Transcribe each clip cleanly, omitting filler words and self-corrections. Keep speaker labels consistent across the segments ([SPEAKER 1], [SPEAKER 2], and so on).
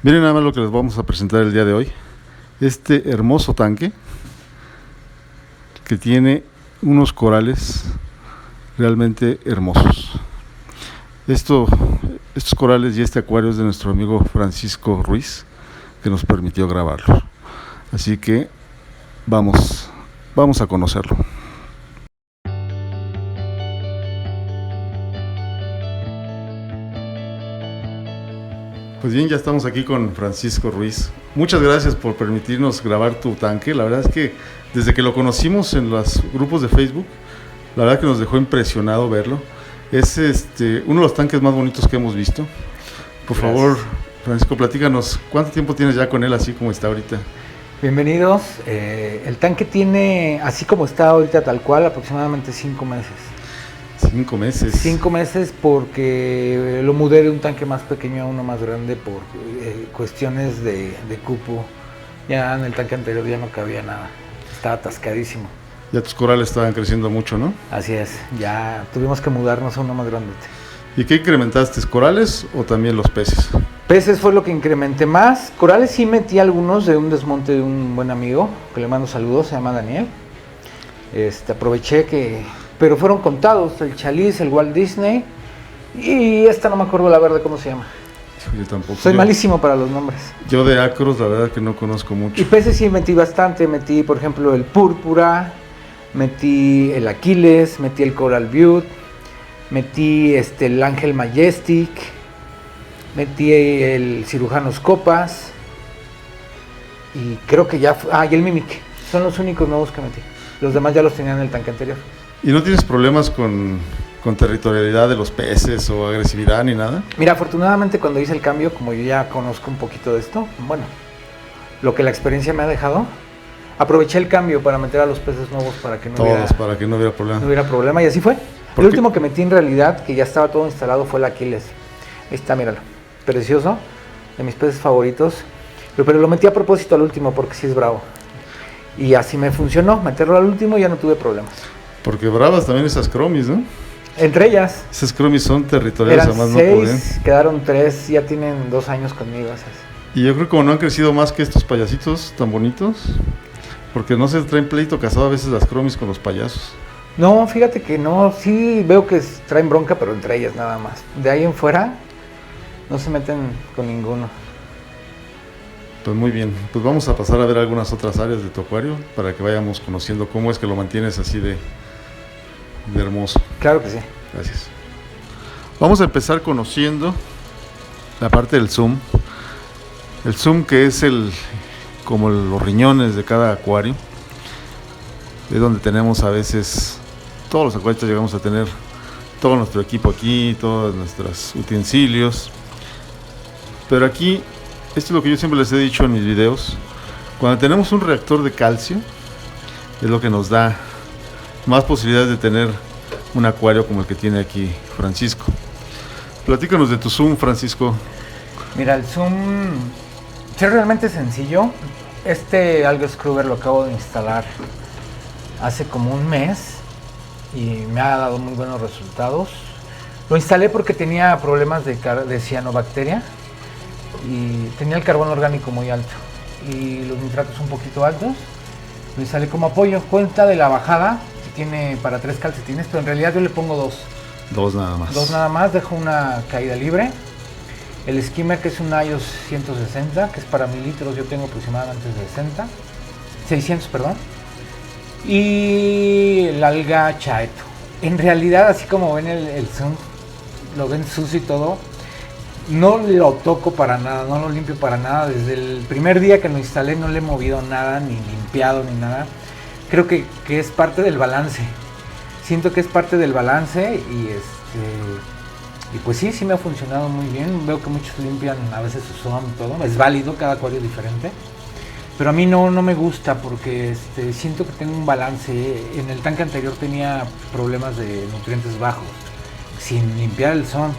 [SPEAKER 1] Miren nada más lo que les vamos a presentar el día de hoy. Este hermoso tanque que tiene unos corales realmente hermosos. Estos corales y este acuario es de nuestro amigo Francisco Ruiz, que nos permitió grabarlo. Así que vamos a conocerlo. Pues bien, ya estamos aquí con Francisco Ruiz. Muchas gracias por permitirnos grabar tu tanque. La verdad es que desde que lo conocimos en los grupos de Facebook, la verdad que nos dejó impresionado verlo. Es uno de los tanques más bonitos que hemos visto. Por favor, Francisco, platícanos, ¿cuánto tiempo tienes ya con él así como está ahorita?
[SPEAKER 2] Bienvenidos. El tanque tiene, así como está ahorita tal cual, aproximadamente 5 meses.
[SPEAKER 1] 5 meses.
[SPEAKER 2] 5 meses porque lo mudé de un tanque más pequeño a uno más grande por cuestiones de cupo. Ya en el tanque anterior ya no cabía nada, estaba atascadísimo.
[SPEAKER 1] Ya tus corales estaban creciendo mucho, ¿no?
[SPEAKER 2] Así es, ya tuvimos que mudarnos a uno más grande.
[SPEAKER 1] ¿Y qué incrementaste? ¿Corales o también los peces?
[SPEAKER 2] Peces fue lo que incrementé más. Corales sí metí algunos de un desmonte de un buen amigo, que le mando saludos, se llama Daniel. Aproveché pero fueron contados, el Chalice, el Walt Disney, y no me acuerdo la verde cómo se llama.
[SPEAKER 1] Yo tampoco.
[SPEAKER 2] Soy malísimo para los nombres.
[SPEAKER 1] Yo de acros la verdad que no conozco mucho.
[SPEAKER 2] Y peces sí metí bastante, metí por ejemplo el Púrpura, metí el Aquiles, metí el Coral Butte, metí el Ángel Majestic, metí el Cirujanos Copas, y creo que ya y el Mimic, son los únicos nuevos que metí. Los demás ya los tenía en el tanque anterior.
[SPEAKER 1] ¿Y no tienes problemas con territorialidad de los peces o agresividad ni nada?
[SPEAKER 2] Mira, afortunadamente cuando hice el cambio, como yo ya conozco un poquito de esto, bueno, lo que la experiencia me ha dejado, aproveché el cambio para meter a los peces nuevos para que no
[SPEAKER 1] hubiera problema.
[SPEAKER 2] No hubiera problema, y así fue. El último que metí en realidad, que ya estaba todo instalado, fue el Aquiles. Ahí está, míralo, precioso, de mis peces favoritos, pero lo metí a propósito al último porque sí es bravo. Y así me funcionó, meterlo al último y ya no tuve problemas.
[SPEAKER 1] Porque bravas también esas cromis, ¿no?
[SPEAKER 2] Entre ellas.
[SPEAKER 1] Esas cromis son territoriales,
[SPEAKER 2] eran
[SPEAKER 1] además
[SPEAKER 2] 6,
[SPEAKER 1] no pueden.
[SPEAKER 2] Quedaron 3, ya tienen 2 años conmigo esas.
[SPEAKER 1] Y yo creo que como no han crecido más que estos payasitos tan bonitos, porque no se traen pleito casado a veces las cromis con los payasos.
[SPEAKER 2] No, fíjate que no, sí veo que traen bronca, pero entre ellas nada más. De ahí en fuera, no se meten con ninguno.
[SPEAKER 1] Pues muy bien, pues vamos a pasar a ver algunas otras áreas de tu acuario para que vayamos conociendo cómo es que lo mantienes así de hermoso.
[SPEAKER 2] Claro que sí.
[SPEAKER 1] Gracias. Vamos a empezar conociendo la parte del zoom. El zoom, que es como los riñones de cada acuario. Es donde tenemos a veces, todos los acuarios llegamos a tener todo nuestro equipo aquí, todos nuestros utensilios. Pero aquí, esto es lo que yo siempre les he dicho en mis videos, cuando tenemos un reactor de calcio, es lo que nos da más posibilidades de tener un acuario como el que tiene aquí Francisco. Platícanos de tu zoom, Francisco.
[SPEAKER 2] Mira, el zoom es realmente sencillo. Algo Scrubber lo acabo de instalar hace como un mes y me ha dado muy buenos resultados. Lo instalé porque tenía problemas de cianobacteria y tenía el carbono orgánico muy alto y los nitratos un poquito altos. Lo instalé como apoyo. Cuenta de la bajada, que tiene para 3 calcetines, pero en realidad yo le pongo 2.
[SPEAKER 1] 2 nada más.
[SPEAKER 2] 2 nada más, dejo una caída libre. El skimmer, que es un IOS 160, que es para 1000 litros, yo tengo aproximadamente 600, perdón. Y el alga chaeto. En realidad, así como ven el zoom, lo ven sucio y todo, no lo toco para nada, no lo limpio para nada. Desde el primer día que lo instalé no le he movido nada, ni limpiado, ni nada. Creo que es parte del balance. Siento que es parte del balance y pues sí me ha funcionado muy bien. Veo que muchos limpian a veces su zona y todo. Es válido, cada acuario es diferente. Pero a mí no me gusta porque siento que tengo un balance. En el tanque anterior tenía problemas de nutrientes bajos, sin limpiar el son.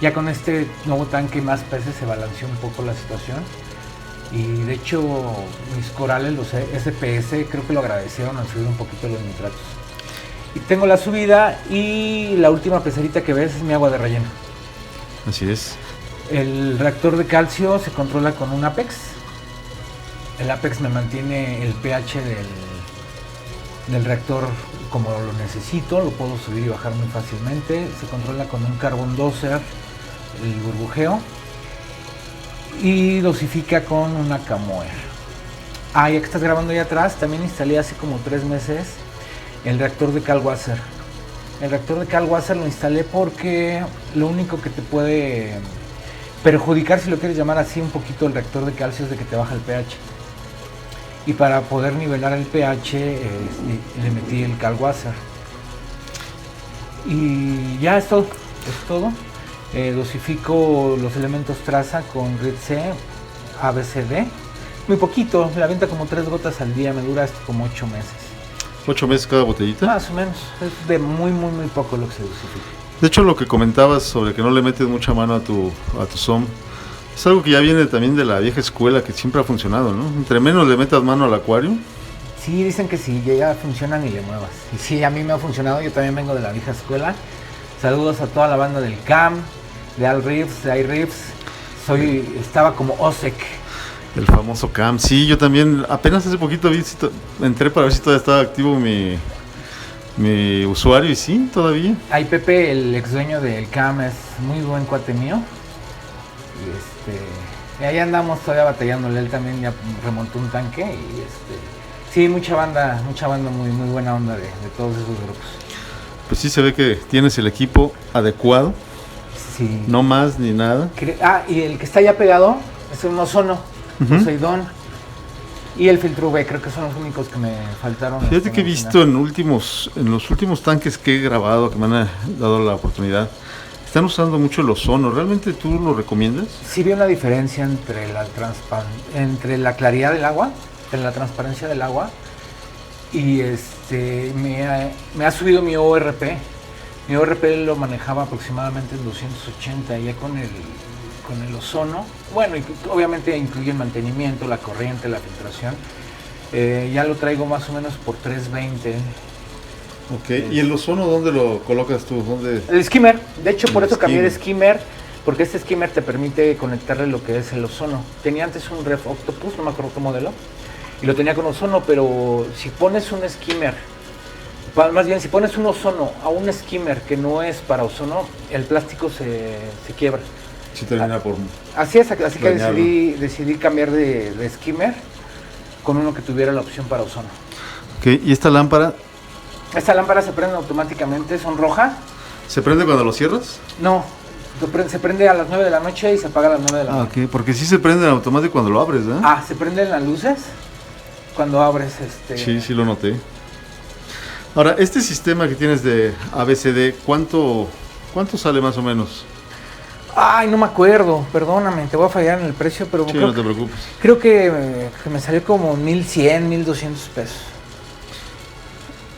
[SPEAKER 2] Ya con este nuevo tanque y más peces se balanceó un poco la situación. Y de hecho mis corales, los SPS, creo que lo agradecieron al subir un poquito los nitratos. Y tengo la subida y la última pecerita que ves es mi agua de relleno.
[SPEAKER 1] Así es.
[SPEAKER 2] El reactor de calcio se controla con un Apex. El Apex me mantiene el pH del reactor como lo necesito, lo puedo subir y bajar muy fácilmente. Se controla con un Carbon Doser, el burbujeo, y dosifica con una Camoer. Ya que estás grabando ahí atrás, también instalé hace como 3 meses el reactor de Calwasser. El reactor de Calwasser lo instalé porque lo único que te puede perjudicar, si lo quieres llamar así, un poquito el reactor de calcio es de que te baja el pH. Y para poder nivelar el pH le metí el Calwasser. Y ya es todo. Dosifico los elementos traza con Grid C, ABCD. Muy poquito, la venta como 3 gotas al día, me dura hasta como 8 meses.
[SPEAKER 1] 8 meses cada botellita.
[SPEAKER 2] Más o menos, es de muy poco lo que se dosifica.
[SPEAKER 1] De hecho, lo que comentabas sobre que no le metes mucha mano a tu SOM, es algo que ya viene también de la vieja escuela, que siempre ha funcionado, ¿no? Entre menos le metas mano al acuario.
[SPEAKER 2] Sí, dicen que sí, ya funciona ni le muevas. Y sí, a mí me ha funcionado, yo también vengo de la vieja escuela. Saludos a toda la banda del CAM, de Al Reeves, de iReeves. Estaba como OSEC.
[SPEAKER 1] El famoso CAM, sí, yo también apenas hace poquito entré para ver si todavía estaba activo mi usuario y sí, todavía.
[SPEAKER 2] Ahí Pepe, el ex dueño del CAM, es muy buen cuate mío. Y ahí andamos todavía batallándole, él también ya remontó un tanque y sí, mucha banda muy buena onda de todos esos grupos.
[SPEAKER 1] Pues sí se ve que tienes el equipo adecuado.
[SPEAKER 2] Sí.
[SPEAKER 1] No más ni nada.
[SPEAKER 2] Y el que está ya pegado es un Ozono, Poseidón y el filtro V, creo que son los únicos que me faltaron.
[SPEAKER 1] Fíjate que he visto en los últimos tanques que he grabado, que me han dado la oportunidad, están usando mucho el ozono. ¿Realmente tú lo recomiendas?
[SPEAKER 2] Sí, veo una diferencia entre la claridad del agua, entre la transparencia del agua, y me ha subido mi ORP. Mi ORP lo manejaba aproximadamente en 280, ya con el ozono, bueno, y obviamente incluye el mantenimiento, la corriente, la filtración, ya lo traigo más o menos por 320.
[SPEAKER 1] Ok, ¿y el ozono dónde lo colocas tú?
[SPEAKER 2] El skimmer, de hecho por eso cambié de skimmer, porque este skimmer te permite conectarle lo que es el ozono. Tenía antes un Ref Octopus, no me acuerdo qué modelo, y lo tenía con ozono, pero si pones un skimmer, más bien si pones un ozono a un skimmer que no es para ozono, el plástico se quiebra.
[SPEAKER 1] Sí, termina por...
[SPEAKER 2] Así es, así que decidí cambiar de skimmer con uno que tuviera la opción para ozono.
[SPEAKER 1] Ok, ¿y esta lámpara?
[SPEAKER 2] Esta lámpara se prende automáticamente, son roja.
[SPEAKER 1] ¿Se prende cuando lo cierras?
[SPEAKER 2] No, se prende a las 9 de la noche y se apaga a las 9 de la noche.
[SPEAKER 1] Ok, porque sí se prende en automático cuando lo abres, ¿eh?
[SPEAKER 2] Se prenden las luces cuando abres
[SPEAKER 1] Sí, lo noté. Ahora, este sistema que tienes de ABCD, ¿cuánto sale más o menos?
[SPEAKER 2] No me acuerdo, perdóname, te voy a fallar en el precio, pero
[SPEAKER 1] sí, no te preocupes.
[SPEAKER 2] Creo que me salió como 1,100, 1,200 pesos.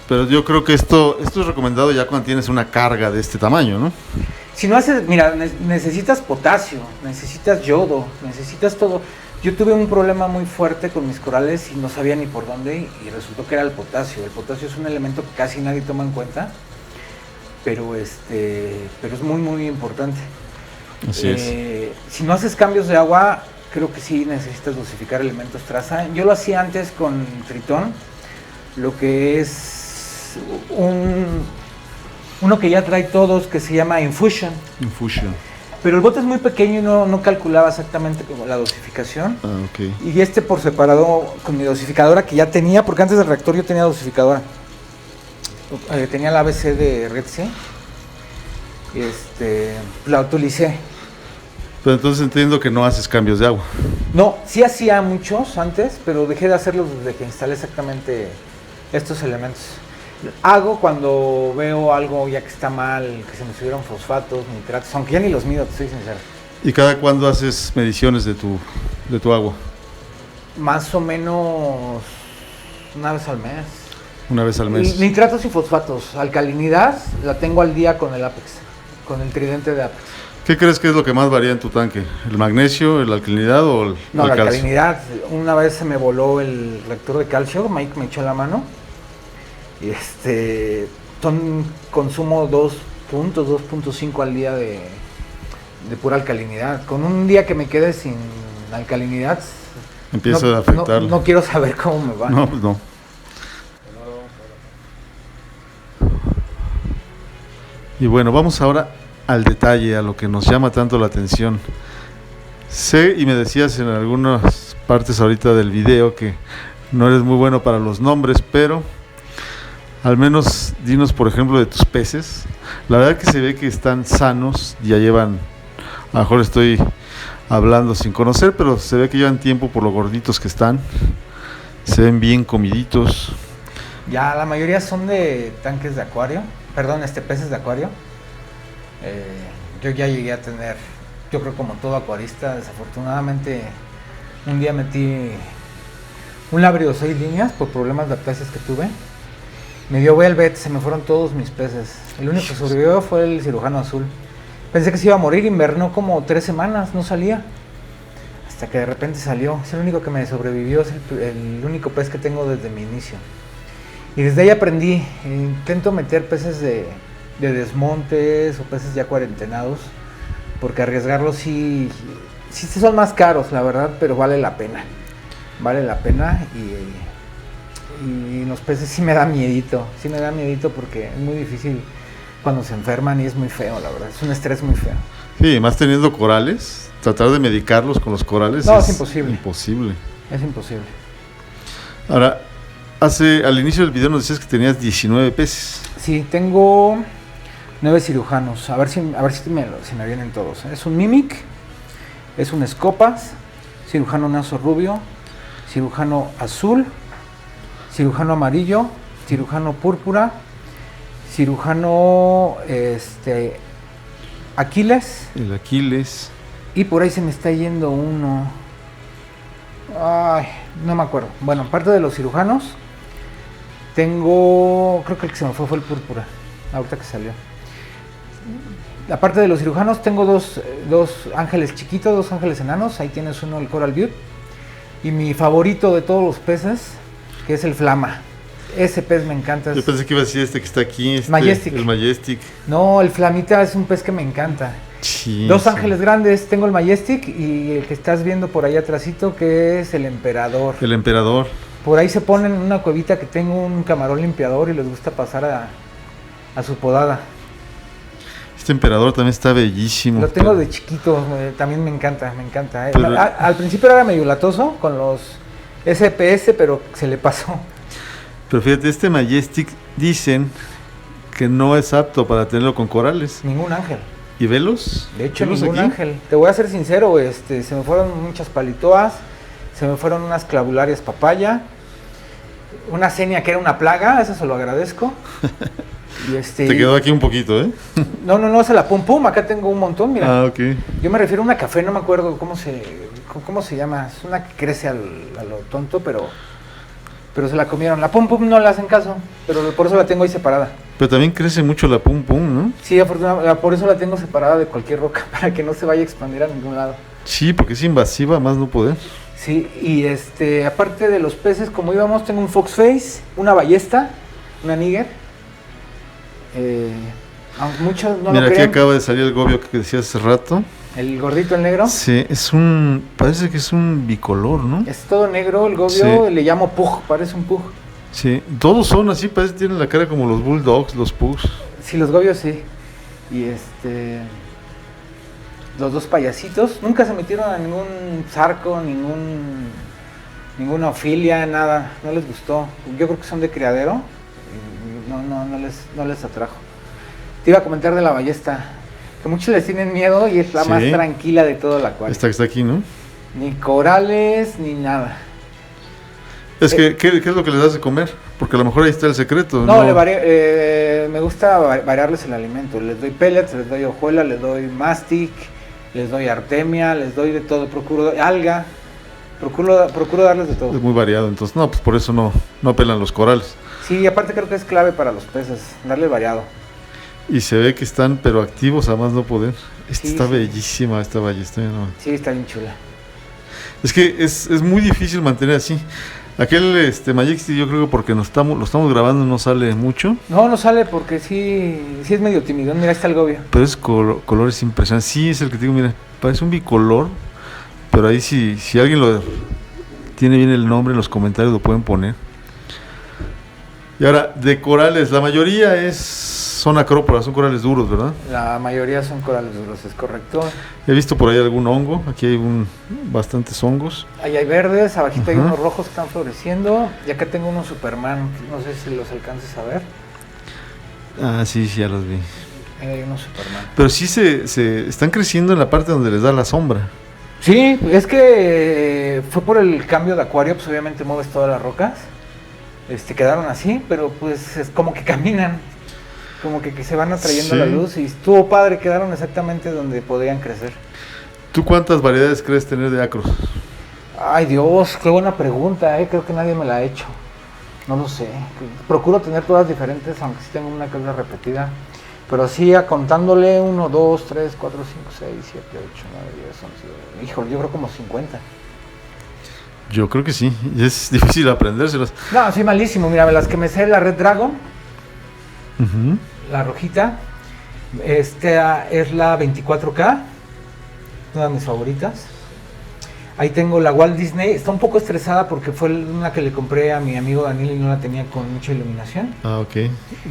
[SPEAKER 1] Pero yo creo que esto es recomendado ya cuando tienes una carga de este tamaño, ¿no?
[SPEAKER 2] Si no haces, mira, necesitas potasio, necesitas yodo, necesitas todo. Yo tuve un problema muy fuerte con mis corales y no sabía ni por dónde y resultó que era el potasio. El potasio es un elemento que casi nadie toma en cuenta, pero es muy importante.
[SPEAKER 1] Así es.
[SPEAKER 2] Si no haces cambios de agua, creo que sí necesitas dosificar elementos traza. Yo lo hacía antes con Tritón, lo que es uno que ya trae todos, que se llama Infusion. Pero el bote es muy pequeño y no calculaba exactamente como la dosificación.
[SPEAKER 1] Okay.
[SPEAKER 2] Y por separado con mi dosificadora que ya tenía, porque antes del reactor yo tenía dosificadora. Tenía la ABC de Red C. La utilicé.
[SPEAKER 1] Pero entonces entiendo que no haces cambios de agua.
[SPEAKER 2] No, sí hacía muchos antes, pero dejé de hacerlos desde que instalé exactamente estos elementos. Hago cuando veo algo ya que está mal, que se me subieron fosfatos, nitratos, aunque ya ni los mido, te soy sincero.
[SPEAKER 1] ¿Y cada cuándo haces mediciones de tu agua?
[SPEAKER 2] Más o menos una vez al mes.
[SPEAKER 1] Una vez al mes.
[SPEAKER 2] Nitratos y fosfatos. Alcalinidad la tengo al día con el Apex, con el tridente de Apex.
[SPEAKER 1] ¿Qué crees que es lo que más varía en tu tanque? ¿El magnesio, la alcalinidad o el calcio?
[SPEAKER 2] No, la alcalinidad. Una vez se me voló el reactor de calcio, Mike me echó la mano. Consumo 2.5 al día de de pura alcalinidad. Con un día que me quede sin alcalinidad,
[SPEAKER 1] Empieza a afectarlo.
[SPEAKER 2] No quiero saber cómo me va.
[SPEAKER 1] No, pues no. Y bueno, vamos ahora al detalle, a lo que nos llama tanto la atención. Sé, y me decías en algunas partes ahorita del video, que no eres muy bueno para los nombres, pero al menos dinos, por ejemplo, de tus peces. La verdad que se ve que están sanos, ya llevan, a lo mejor estoy hablando sin conocer, pero se ve que llevan tiempo por lo gorditos que están. Se ven bien comiditos.
[SPEAKER 2] Ya la mayoría son de tanques de acuario, perdón, peces de acuario. Yo ya llegué a tener, yo creo como todo acuarista, desafortunadamente un día metí un labrio de 6 líneas por problemas de peces que tuve. Me dio velvet, se me fueron todos mis peces. El único que sobrevivió fue el cirujano azul. Pensé que se iba a morir, invernó como 3 semanas, no salía. Hasta que de repente salió. Es el único que me sobrevivió, es el único pez que tengo desde mi inicio. Y desde ahí aprendí, intento meter peces de desmontes o peces ya cuarentenados, porque arriesgarlos sí son más caros, la verdad, pero vale la pena. Vale la pena y los peces sí me da miedito porque es muy difícil cuando se enferman y es muy feo, la verdad, es un estrés muy feo.
[SPEAKER 1] Sí, más teniendo corales, tratar de medicarlos con los corales
[SPEAKER 2] es imposible.
[SPEAKER 1] Es
[SPEAKER 2] imposible.
[SPEAKER 1] Ahora, al inicio del video nos decías que tenías 19 peces.
[SPEAKER 2] Sí, tengo 9 cirujanos, a ver si me vienen todos. Es un Mimic, es un Scopas, cirujano naso rubio, cirujano azul, cirujano amarillo, cirujano púrpura, cirujano Aquiles.
[SPEAKER 1] El Aquiles.
[SPEAKER 2] Y por ahí se me está yendo uno. Ay, no me acuerdo. Bueno, aparte de los cirujanos, creo que el que se me fue el púrpura, ahorita que salió. Aparte de los cirujanos, tengo dos ángeles chiquitos, 2 ángeles enanos. Ahí tienes uno, el Coral Butte. Y mi favorito de todos los peces, que es el Flama. Ese pez me encanta.
[SPEAKER 1] Yo pensé que iba a decir que está aquí,
[SPEAKER 2] Majestic.
[SPEAKER 1] El Majestic.
[SPEAKER 2] No, el Flamita es un pez que me encanta.
[SPEAKER 1] Sí,
[SPEAKER 2] 2 ángeles grandes, tengo el Majestic y el que estás viendo por ahí atrásito, que es el Emperador.
[SPEAKER 1] El Emperador.
[SPEAKER 2] Por ahí se ponen en una cuevita que tengo un camarón limpiador y les gusta pasar a su podada.
[SPEAKER 1] Este Emperador también está bellísimo.
[SPEAKER 2] Lo tengo de chiquito, también me encanta. Pero al principio era medio latoso con los SPS, pero se le pasó.
[SPEAKER 1] Pero fíjate, este Majestic dicen que no es apto para tenerlo con corales.
[SPEAKER 2] Ningún ángel.
[SPEAKER 1] ¿Y velos?
[SPEAKER 2] De hecho, ningún ángel. Te voy a ser sincero, se me fueron muchas palitoas, se me fueron unas clavularias papaya, una senia que era una plaga, eso se lo agradezco.
[SPEAKER 1] Te quedó aquí un poquito, ¿eh?
[SPEAKER 2] No, es la pum pum, acá tengo un montón, mira.
[SPEAKER 1] Ah, ok.
[SPEAKER 2] Yo me refiero a una café, no me acuerdo cómo se llama, es una que crece a lo tonto, pero se la comieron. La pum pum no le hacen caso, pero por eso la tengo ahí separada.
[SPEAKER 1] Pero también crece mucho la pum pum, ¿no?
[SPEAKER 2] Sí, afortunadamente, por eso la tengo separada de cualquier roca, para que no se vaya a expandir a ningún lado.
[SPEAKER 1] Sí, porque es invasiva, más no poder.
[SPEAKER 2] Sí, y aparte de los peces, como íbamos, tengo un foxface, una ballesta, una níger. Muchos no
[SPEAKER 1] Mira,
[SPEAKER 2] lo
[SPEAKER 1] aquí
[SPEAKER 2] creen.
[SPEAKER 1] acaba de salir el gobio que decía hace rato.
[SPEAKER 2] El gordito, el negro.
[SPEAKER 1] Sí, parece que es un bicolor, ¿no?
[SPEAKER 2] Es todo negro, el gobio, sí. Le llamo pug, parece un pug.
[SPEAKER 1] Sí, todos son así, parece que tienen la cara como los bulldogs, los pugs.
[SPEAKER 2] Sí, los gobios sí. Y los 2 payasitos, nunca se metieron a ningún zarco, ninguna ofilia, nada, no les gustó. Yo creo que son de criadero, no les atrajo. Te iba a comentar de la ballesta, que muchos les tienen miedo y es la más tranquila de todo el acuario.
[SPEAKER 1] Esta que está aquí, ¿no?
[SPEAKER 2] Ni corales, ni nada.
[SPEAKER 1] Es que, ¿qué es lo que les das de comer? Porque a lo mejor ahí está el secreto.
[SPEAKER 2] No, me gusta variarles el alimento. Les doy pellets, les doy hojuela, les doy mastic, les doy artemia, les doy de todo. Procuro alga, procuro darles de todo.
[SPEAKER 1] Es muy variado, entonces, no, pues por eso no pelan los corales.
[SPEAKER 2] Sí, aparte creo que es clave para los peces, darle variado.
[SPEAKER 1] Y se ve que están, pero activos a más no poder. Está
[SPEAKER 2] sí.
[SPEAKER 1] Bellísima esta ballesta. ¿No?
[SPEAKER 2] Sí, está bien chula.
[SPEAKER 1] Es que es muy difícil mantener así. Aquel Majexi, yo creo que porque lo estamos grabando no sale mucho.
[SPEAKER 2] No sale porque sí es medio timidón. Mira, ahí está el gobio.
[SPEAKER 1] Pero es colores impresionantes. Sí, es el que te digo, mira, parece un bicolor. Pero ahí si alguien lo tiene bien el nombre en los comentarios lo pueden poner. Y ahora, de corales, la mayoría son acróporas, son corales duros, ¿verdad?
[SPEAKER 2] La mayoría son corales duros, es correcto.
[SPEAKER 1] He visto por ahí algún hongo, aquí hay bastantes hongos.
[SPEAKER 2] Ahí hay verdes, abajito hay unos rojos que están floreciendo. Y acá tengo unos Superman, no sé si los alcances a ver.
[SPEAKER 1] Ah, sí, ya los vi.
[SPEAKER 2] Ahí hay unos Superman.
[SPEAKER 1] Pero sí se están creciendo en la parte donde les da la sombra.
[SPEAKER 2] Sí, es que fue por el cambio de acuario, pues obviamente mueves todas las rocas. Quedaron así, pero pues es como que caminan, como que se van atrayendo la luz y estuvo padre, quedaron exactamente donde podían crecer.
[SPEAKER 1] ¿Tú cuántas variedades crees tener de acros?
[SPEAKER 2] Ay Dios, qué buena pregunta, creo que nadie me la ha hecho. No lo sé, procuro tener todas diferentes, aunque sí tengo una que otra repetida. Pero sí, contándole 1, 2, 3, 4, 5, 6, 7, 8, 9, 10, 11, híjole, yo creo como 50.
[SPEAKER 1] Yo creo que sí, es difícil aprendérselas.
[SPEAKER 2] No, soy malísimo, mira, las que me sé, la Red Dragon, la rojita, esta es la 24K, una de mis favoritas. Ahí tengo la Walt Disney, está un poco estresada porque fue una que le compré a mi amigo Daniel y no la tenía con mucha iluminación.
[SPEAKER 1] Ah, ok,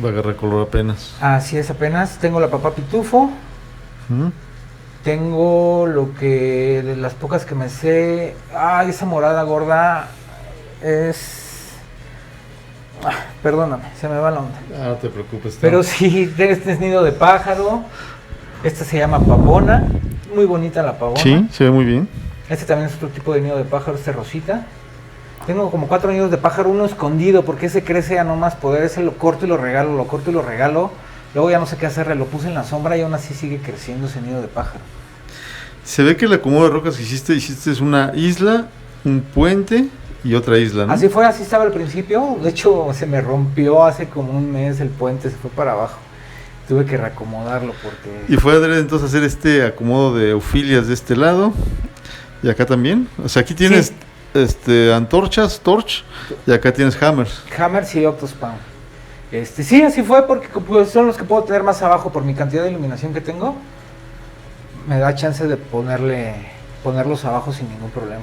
[SPEAKER 1] va a agarrar color apenas.
[SPEAKER 2] Así es, apenas. Tengo la Papá Pitufo. Tengo lo que, de las pocas que me sé, esa morada gorda es... perdóname, se me va la onda.
[SPEAKER 1] No te preocupes.
[SPEAKER 2] Pero sí, este es nido de pájaro, esta se llama pavona, muy bonita la pavona.
[SPEAKER 1] Sí, se ve muy bien.
[SPEAKER 2] Este también es otro tipo de nido de pájaro, este rosita. Tengo como 4 nidos de pájaro, uno escondido, porque ese crece a no más poder, ese lo corto y lo regalo, lo corto y lo regalo. Luego ya no sé qué hacerle, lo puse en la sombra y aún así sigue creciendo ese nido de pájaro.
[SPEAKER 1] Se ve que el acomodo de rocas que hiciste es una isla, un puente y otra isla, ¿no?
[SPEAKER 2] Así fue, así estaba al principio. De hecho, se me rompió hace como un mes el puente, se fue para abajo. Tuve que reacomodarlo porque...
[SPEAKER 1] Y fue adrede entonces hacer este acomodo de eufilias de este lado y acá también. O sea, aquí tienes antorchas, torch, y acá tienes hammers.
[SPEAKER 2] Hammers y octospam. Sí, así fue porque pues, son los que puedo tener más abajo por mi cantidad de iluminación que tengo. Me da chance de ponerlos abajo sin ningún problema.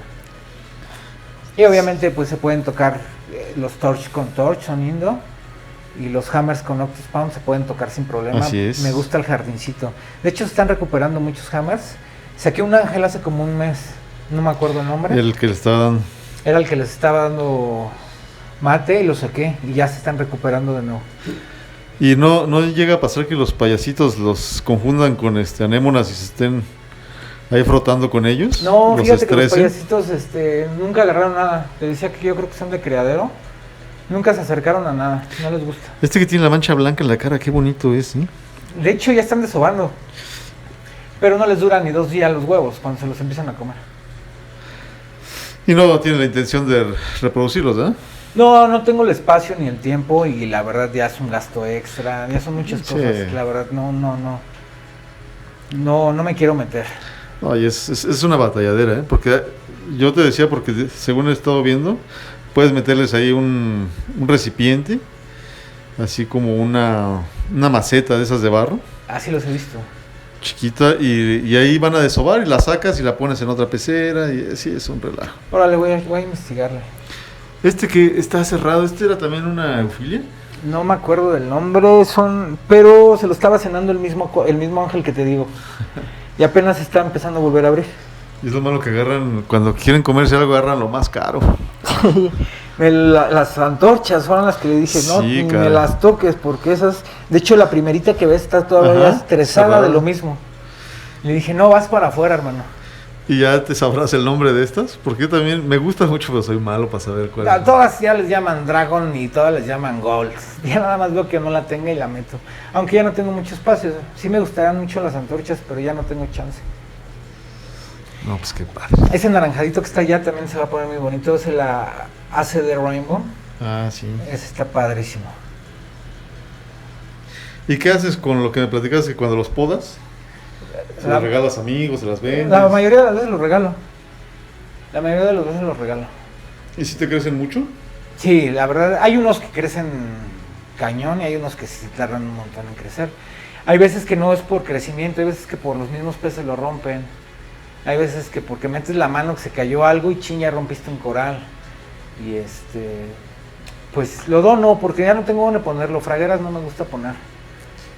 [SPEAKER 2] Y obviamente pues se pueden tocar los torch con torch, son lindo. Y los hammers con octospam se pueden tocar sin problema.
[SPEAKER 1] Así es.
[SPEAKER 2] Me gusta el jardincito. De hecho se están recuperando muchos hammers. Saqué un ángel hace como un mes, no me acuerdo el nombre.
[SPEAKER 1] El que le estaba dando.
[SPEAKER 2] Era el que les estaba dando mate y lo saqué y ya se están recuperando de nuevo.
[SPEAKER 1] Y no llega a pasar que los payasitos los confundan con anémonas y se estén ahí frotando con ellos.
[SPEAKER 2] No,
[SPEAKER 1] los
[SPEAKER 2] fíjate
[SPEAKER 1] estresen.
[SPEAKER 2] que los payasitos nunca agarraron nada. Te decía que yo creo que son de criadero. Nunca se acercaron a nada, no les gusta.
[SPEAKER 1] Este que tiene la mancha blanca en la cara, qué bonito es, ¿eh?
[SPEAKER 2] De hecho ya están desobando. Pero no les duran ni 2 días los huevos cuando se los empiezan a comer.
[SPEAKER 1] Y no tiene la intención de reproducirlos, ¿verdad?
[SPEAKER 2] No tengo el espacio ni el tiempo y la verdad ya es un gasto extra, ya son muchas cosas, la verdad no me quiero meter.
[SPEAKER 1] Ay, es una batalladera, ¿eh? Porque yo te decía, porque según he estado viendo, puedes meterles ahí un recipiente, así como una maceta de esas de barro.
[SPEAKER 2] Así los he visto.
[SPEAKER 1] Chiquita, y ahí van a desovar y la sacas y la pones en otra pecera y así es un relajo.
[SPEAKER 2] Órale, voy a investigarle.
[SPEAKER 1] Este que está cerrado, ¿este era también una eufilia?
[SPEAKER 2] No me acuerdo del nombre, pero se lo estaba cenando el mismo ángel que te digo. Y apenas está empezando a volver a abrir.
[SPEAKER 1] Y es lo malo que agarran, cuando quieren comerse algo, agarran lo más caro.
[SPEAKER 2] Las antorchas fueron las que le dije, no,
[SPEAKER 1] Sí,
[SPEAKER 2] ni me las toques, porque esas... De hecho, la primerita que ves está todavía estresada
[SPEAKER 1] cerrado.
[SPEAKER 2] de lo mismo. Le dije, no, vas para afuera, hermano.
[SPEAKER 1] ¿Y ya te sabrás el nombre de estas? Porque yo también me gustan mucho, pero soy malo para saber cuál es.
[SPEAKER 2] Todas ya les llaman Dragon y todas les llaman Gold. Ya nada más veo que no la tenga y la meto. Aunque ya no tengo mucho espacio. Sí me gustarían mucho las antorchas, pero ya no tengo chance.
[SPEAKER 1] No, pues qué padre.
[SPEAKER 2] Ese naranjadito que está allá también se va a poner muy bonito. Es la Ace de Rainbow.
[SPEAKER 1] Ah, sí.
[SPEAKER 2] Ese está padrísimo.
[SPEAKER 1] ¿Y qué haces con lo que me platicas que cuando los podas? ¿Se los regalas a amigos? ¿Se las vendes?
[SPEAKER 2] La mayoría de las veces los regalo. La mayoría de las veces los regalo.
[SPEAKER 1] ¿Y si te crecen mucho?
[SPEAKER 2] Sí, la verdad, hay unos que crecen cañón y hay unos que sí tardan un montón en crecer. Hay veces que no es por crecimiento, hay veces que por los mismos peces lo rompen. Hay veces que porque metes la mano que se cayó algo y ya rompiste un coral. Y pues lo dono porque ya no tengo dónde ponerlo. Fragueras no me gusta poner.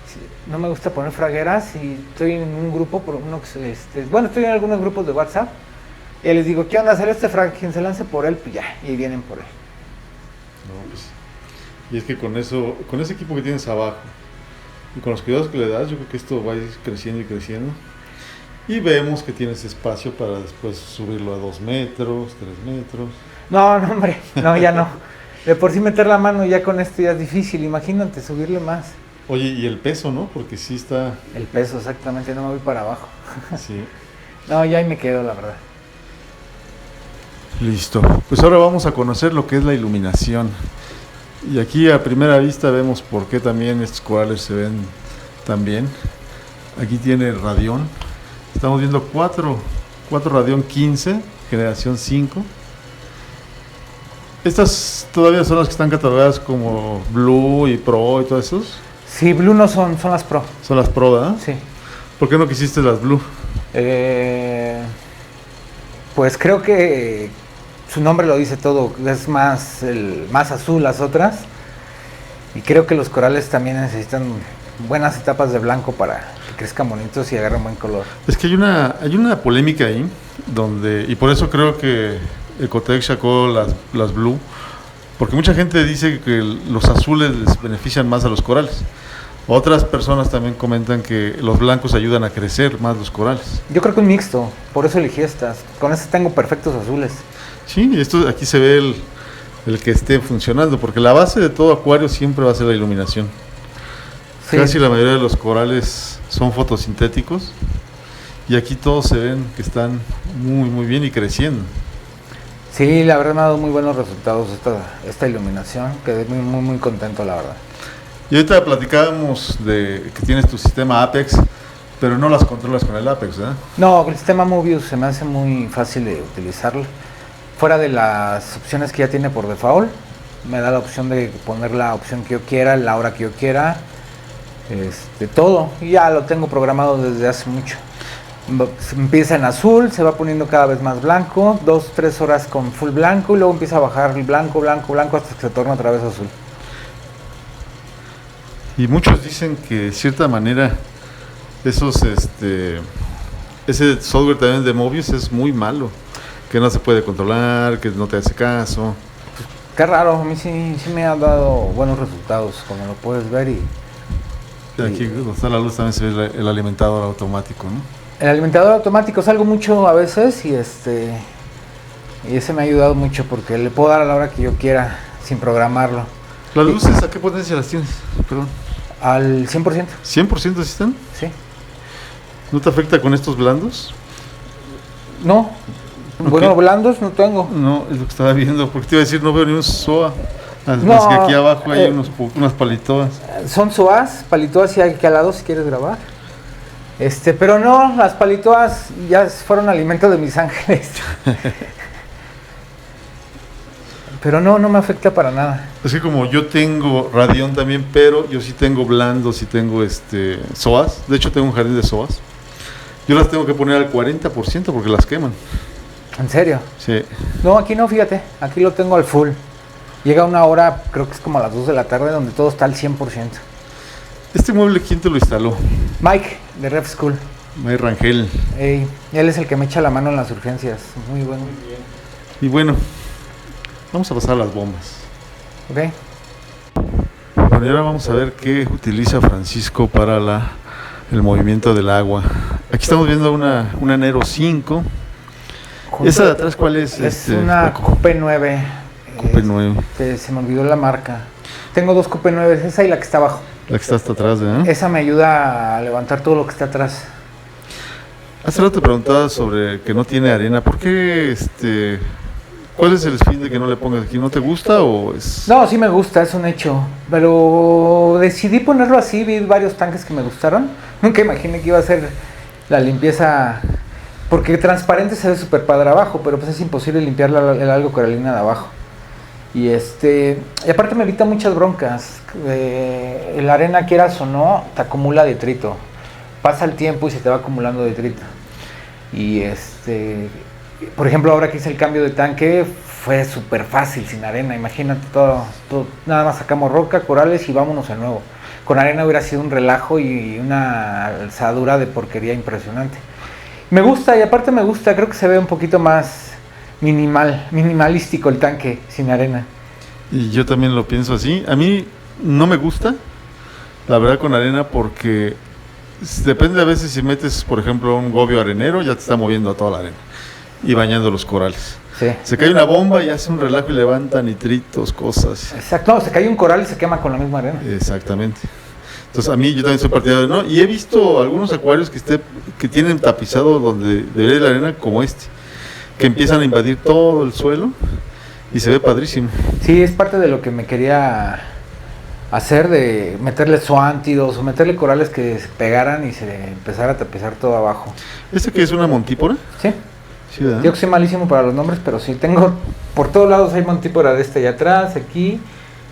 [SPEAKER 2] Sí, no me gusta poner fragueras y estoy en un grupo, estoy en algunos grupos de WhatsApp. Y les digo, ¿qué onda? Hacer este frag, quien se lance por él, pues ya, y vienen por él.
[SPEAKER 1] No, pues, y es que con ese equipo que tienes abajo y con los cuidados que le das, yo creo que esto va a ir creciendo y creciendo. Y vemos que tienes espacio para después subirlo a 2 metros, 3 metros.
[SPEAKER 2] No, hombre, no, ya no. De por sí meter la mano ya con esto ya es difícil, imagínate subirle más.
[SPEAKER 1] Oye, y el peso, ¿no? Porque sí está...
[SPEAKER 2] El peso, exactamente, no me voy para abajo.
[SPEAKER 1] Sí.
[SPEAKER 2] No, ya ahí me quedo, la verdad.
[SPEAKER 1] Listo. Pues ahora vamos a conocer lo que es la iluminación. Y aquí a primera vista vemos por qué también estos corales se ven tan bien. Aquí tiene Radión. Estamos viendo 4 Radión 15, generación 5. Estas todavía son las que están catalogadas como Blue y Pro y todos esos.
[SPEAKER 2] Sí, Blue no son las Pro.
[SPEAKER 1] Son las Pro, ¿verdad?
[SPEAKER 2] Sí.
[SPEAKER 1] ¿Por qué no quisiste las Blue?
[SPEAKER 2] Pues creo que su nombre lo dice todo, es más azul las otras. Y creo que los corales también necesitan buenas etapas de blanco para que crezcan bonitos y agarren buen color.
[SPEAKER 1] Es que hay una polémica ahí, y por eso creo que Ecotec sacó las Blue, porque mucha gente dice que los azules les benefician más a los corales. Otras personas también comentan que los blancos ayudan a crecer más los corales.
[SPEAKER 2] Yo creo que un mixto, por eso elegí estas. Con estas tengo perfectos azules.
[SPEAKER 1] Sí, aquí se ve el que esté funcionando, porque la base de todo acuario siempre va a ser la iluminación. Sí. Casi la mayoría de los corales son fotosintéticos y aquí todos se ven que están muy muy bien y creciendo.
[SPEAKER 2] Sí, la verdad me ha dado muy buenos resultados esta iluminación, quedé muy muy muy contento, la verdad.
[SPEAKER 1] Y ahorita platicábamos de que tienes tu sistema Apex, pero no las controlas con el Apex, ¿verdad?
[SPEAKER 2] No, el sistema Mobius se me hace muy fácil de utilizarlo. Fuera de las opciones que ya tiene por default, me da la opción de poner la opción que yo quiera, la hora que yo quiera, todo. Y ya lo tengo programado desde hace mucho. Empieza en azul, se va poniendo cada vez más blanco, 2-3 horas con full blanco y luego empieza a bajar el blanco hasta que se torna otra vez azul.
[SPEAKER 1] Y muchos dicen que de cierta manera ese software también de Mobius es muy malo, que no se puede controlar, que no te hace caso.
[SPEAKER 2] Qué raro, a mí sí me ha dado buenos resultados, como lo puedes ver.
[SPEAKER 1] Aquí donde está la luz también se ve el alimentador automático, ¿no?
[SPEAKER 2] El alimentador automático salgo mucho a veces y ese me ha ayudado mucho porque le puedo dar a la hora que yo quiera sin programarlo.
[SPEAKER 1] ¿Las luces a qué potencia las tienes? Perdón.
[SPEAKER 2] Al 100%.
[SPEAKER 1] ¿100% sí están?
[SPEAKER 2] Sí.
[SPEAKER 1] ¿No te afecta con estos blandos?
[SPEAKER 2] No. Okay. Bueno, blandos no tengo.
[SPEAKER 1] No, es lo que estaba viendo, porque te iba a decir, no veo ni un SOA.
[SPEAKER 2] No,
[SPEAKER 1] es que aquí abajo hay unas palitoas.
[SPEAKER 2] Son SOAs, palitoas y aquí al lado si quieres grabar. Pero no, las palitoas ya fueron alimento de mis ángeles. Pero no me afecta para nada.
[SPEAKER 1] Es que como yo tengo Radión también, pero yo sí tengo blandos y tengo SOAs. De hecho tengo un jardín de SOAs. Yo las tengo que poner al 40% porque las queman.
[SPEAKER 2] ¿En serio?
[SPEAKER 1] Sí.
[SPEAKER 2] No, aquí no, fíjate. Aquí lo tengo al full. Llega una hora, creo que es como a las 2 de la tarde, donde todo está al 100%.
[SPEAKER 1] ¿Este mueble quién te lo instaló?
[SPEAKER 2] Mike, de Ref School.
[SPEAKER 1] Mike Rangel.
[SPEAKER 2] Él es el que me echa la mano en las urgencias. Muy bueno.
[SPEAKER 1] Y bueno, vamos a pasar a las bombas.
[SPEAKER 2] Ok.
[SPEAKER 1] Bueno, y ahora vamos a ver qué utiliza Francisco para el movimiento del agua. Aquí estamos viendo una Nero 5. ¿Esa de atrás cuál es?
[SPEAKER 2] Es una Coupe 9.
[SPEAKER 1] Coupe 9.
[SPEAKER 2] Se me olvidó la marca. Tengo 2 Coupe 9, esa y la que está abajo.
[SPEAKER 1] La que está hasta atrás, ¿verdad?
[SPEAKER 2] Esa me ayuda a levantar todo lo que está atrás.
[SPEAKER 1] Hace rato te preguntaba sobre que no tiene arena. ¿Por qué cuál es el fin de que no le pongas aquí? ¿No te gusta o es...?
[SPEAKER 2] No, sí me gusta, es un hecho. Pero decidí ponerlo así, vi varios tanques que me gustaron. Nunca imaginé que iba a ser la limpieza Porque transparente se ve súper padre abajo, pero pues es imposible limpiar el algo coralina de abajo. Y aparte me evita muchas broncas. La arena, quieras o no, te acumula detrito. Pasa el tiempo y se te va acumulando detrito. Y por ejemplo, ahora que hice el cambio de tanque, fue súper fácil sin arena. Imagínate todo, nada más sacamos roca, corales y vámonos de nuevo. Con arena hubiera sido un relajo y una alzadura de porquería impresionante. Me gusta, y aparte me gusta, creo que se ve un poquito más minimalístico el tanque sin arena.
[SPEAKER 1] Y yo también lo pienso así. A mí no me gusta, la verdad, con arena, porque depende a veces si metes, por ejemplo, un gobio arenero, ya te está moviendo a toda la arena y bañando los corales.
[SPEAKER 2] Sí.
[SPEAKER 1] Se cae una bomba y hace un relajo y levanta nitritos, cosas.
[SPEAKER 2] Exacto, no, se cae un coral y se quema con la misma arena.
[SPEAKER 1] Exactamente. Entonces a mí yo también soy partidario, ¿no? Y he visto algunos acuarios que tienen tapizado donde debería ir la arena como que empiezan a invadir todo el suelo y se ve padrísimo.
[SPEAKER 2] Sí, es parte de lo que me quería hacer, de meterle zoántidos o meterle corales que se pegaran y se empezara a tapizar todo abajo.
[SPEAKER 1] ¿Este que es una montípora?
[SPEAKER 2] Sí.
[SPEAKER 1] Sí, ¿verdad?
[SPEAKER 2] Yo que soy malísimo para los nombres, pero sí, tengo por todos lados hay montípora de allá atrás, aquí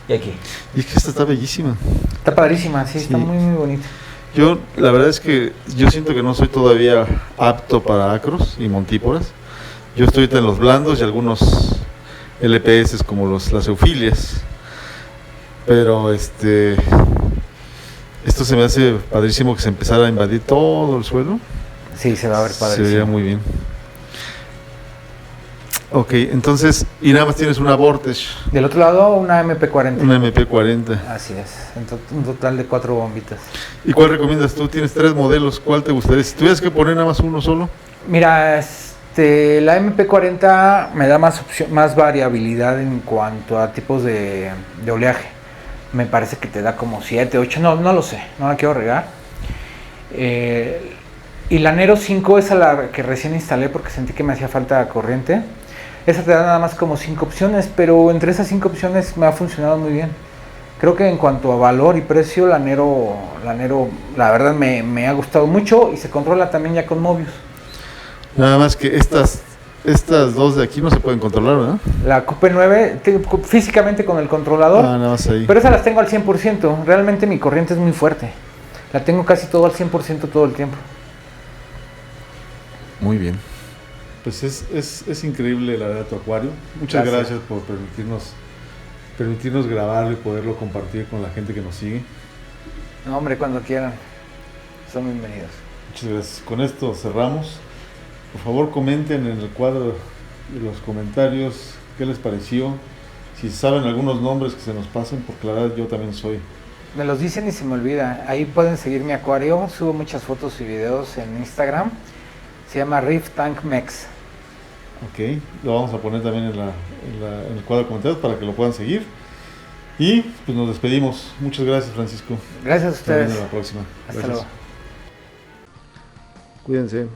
[SPEAKER 2] y aquí.
[SPEAKER 1] Y es que esta está bellísima.
[SPEAKER 2] Está padrísima, sí, está muy muy bonita.
[SPEAKER 1] Yo, la verdad es que yo siento que no soy todavía apto para acros y montíporas. Yo estoy en los blandos y algunos LPS como las eufilias. Pero esto se me hace padrísimo que se empezara a invadir todo el suelo.
[SPEAKER 2] Sí, se va a ver padrísimo.
[SPEAKER 1] Se vería muy bien. Ok, entonces, y nada más tienes una Vortex.
[SPEAKER 2] Del otro lado, una MP40.
[SPEAKER 1] Una MP40.
[SPEAKER 2] Así es, un total de 4 bombitas.
[SPEAKER 1] ¿Y cuál recomiendas tú? Tienes 3 modelos, ¿cuál te gustaría? Si tuvieras que poner nada más uno solo.
[SPEAKER 2] Mira, la MP40 me da más variabilidad en cuanto a tipos de oleaje. Me parece que te da como 7, 8, no lo sé, no la quiero regar. Y la Nero 5, esa la que recién instalé porque sentí que me hacía falta corriente. Esa te da nada más como 5 opciones, pero entre esas 5 opciones me ha funcionado muy bien. Creo que en cuanto a valor y precio, la Nero la verdad me ha gustado mucho y se controla también ya con Mobius.
[SPEAKER 1] Nada más que estas dos de aquí no se pueden controlar, ¿verdad?
[SPEAKER 2] La QP9, físicamente con el controlador,
[SPEAKER 1] nada más ahí.
[SPEAKER 2] Pero esas las tengo al 100%, realmente mi corriente es muy fuerte. La tengo casi todo al 100% todo el tiempo.
[SPEAKER 1] Muy bien. Pues es increíble la verdad tu acuario. Muchas gracias por permitirnos grabarlo y poderlo compartir con la gente que nos sigue.
[SPEAKER 2] No, hombre, cuando quieran, son bienvenidos.
[SPEAKER 1] Muchas gracias. Con esto cerramos. Por favor, comenten en el cuadro de los comentarios qué les pareció. Si saben algunos nombres que se nos pasen, porque la verdad yo también soy.
[SPEAKER 2] Me los dicen y se me olvida. Ahí pueden seguir mi acuario. Subo muchas fotos y videos en Instagram. Se llama Reef Tank Mex.
[SPEAKER 1] Ok, lo vamos a poner también en el cuadro de comentarios para que lo puedan seguir. Y pues nos despedimos. Muchas gracias, Francisco.
[SPEAKER 2] Gracias a ustedes.
[SPEAKER 1] Hasta la próxima.
[SPEAKER 2] Hasta luego.
[SPEAKER 1] Cuídense.